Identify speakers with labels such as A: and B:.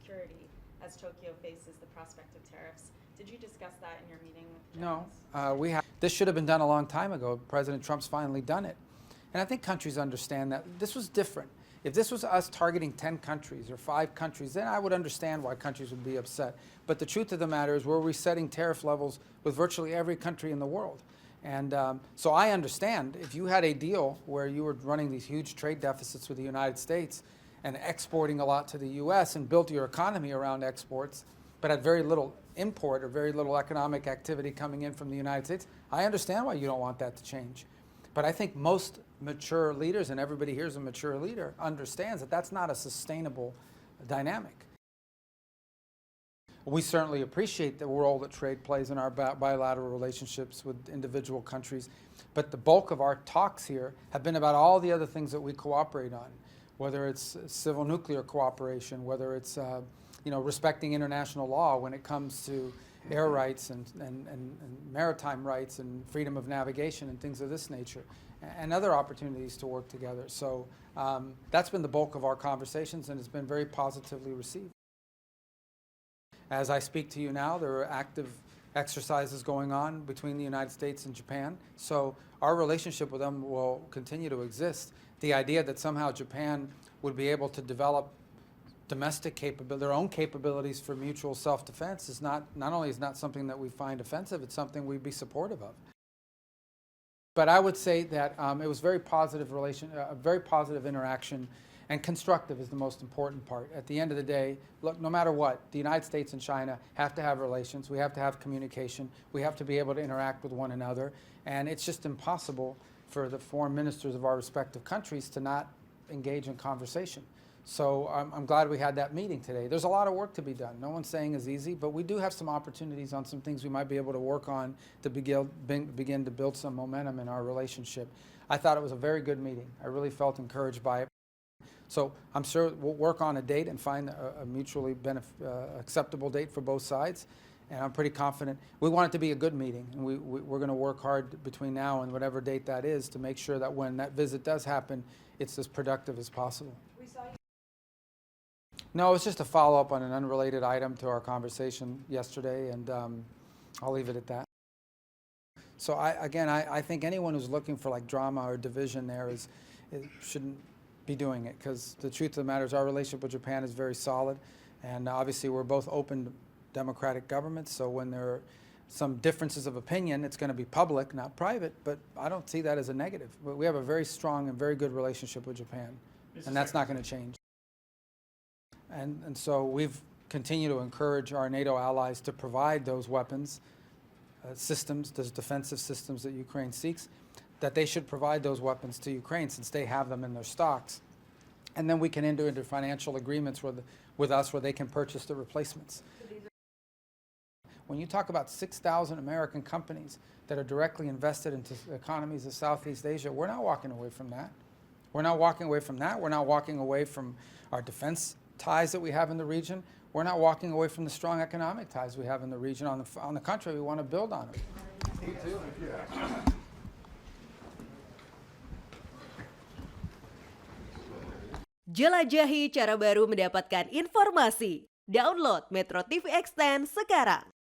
A: security as Tokyo faces the prospect of tariffs. Did you discuss that in your meeting with
B: No,
A: Japanese?
B: this should have been done a long time ago. President Trump's finally done it. And I think countries understand that this was different. If this was us targeting 10 countries or 5 countries, then I would understand why countries would be upset. But the truth of the matter is we're resetting tariff levels with virtually every country in the world. And so I understand if you had a deal where you were running these huge trade deficits with the United States and exporting a lot to the U.S. and built your economy around exports, but had very little import or very little economic activity coming in from the United States, I understand why you don't want that to change. But I think most mature leaders, and everybody here is a mature leader, understands that that's not a sustainable dynamic. We certainly appreciate the role that trade plays in our bilateral relationships with individual countries, but the bulk of our talks here have been about all the other things that we cooperate on, whether it's civil nuclear cooperation, whether it's respecting international law when it comes to air rights and maritime rights and freedom of navigation and things of this nature, and other opportunities to work together. So that's been the bulk of our conversations, and it's been very positively received. As I speak to you now, there are active exercises going on between the United States and Japan, so our relationship with them will continue to exist. The idea that somehow Japan would be able to develop domestic their own capabilities for mutual self-defense is not only is not something that we find offensive, it's something we'd be supportive of. But I would say that it was very positive very positive interaction, and constructive is the most important part. At the end of the day, look, no matter what, the United States and China have to have relations, we have to have communication, we have to be able to interact with one another, and it's just impossible for the foreign ministers of our respective countries to not engage in conversation. So I'm glad we had that meeting today. There's a lot of work to be done. No one's saying it's easy, but we do have some opportunities on some things we might be able to work on to begin to build some momentum in our relationship. I thought it was a very good meeting. I really felt encouraged by it. So I'm sure we'll work on a date and find a mutually acceptable date for both sides. And I'm pretty confident. We want it to be a good meeting, and we're going to work hard between now and whatever date that is to make sure that when that visit does happen, it's as productive as possible. No, it's just a follow-up on an unrelated item to our conversation yesterday, and I'll leave it at that. So I think anyone who's looking for like drama or division there shouldn't be doing it, because the truth of the matter is our relationship with Japan is very solid, and obviously we're both open democratic governments, so when there are some differences of opinion, it's going to be public, not private, but I don't see that as a negative. We have a very strong and very good relationship with Japan, and that's not going to change. And so we've continued to encourage our NATO allies to provide those weapons, systems, those defensive systems that Ukraine seeks, that they should provide those weapons to Ukraine since they have them in their stocks. And then we can enter into financial agreements with us where they can purchase the replacements. When you talk about 6,000 American companies that are directly invested into economies of Southeast Asia, we're not walking away from that. We're not walking away from that. We're not walking away from our defense ties that we have in the region. We're not walking away from the strong economic ties we have in the region. On the contrary, we want to build on them. You too.
C: Jelajahi cara baru mendapatkan informasi. Download MetroTV Extend sekarang.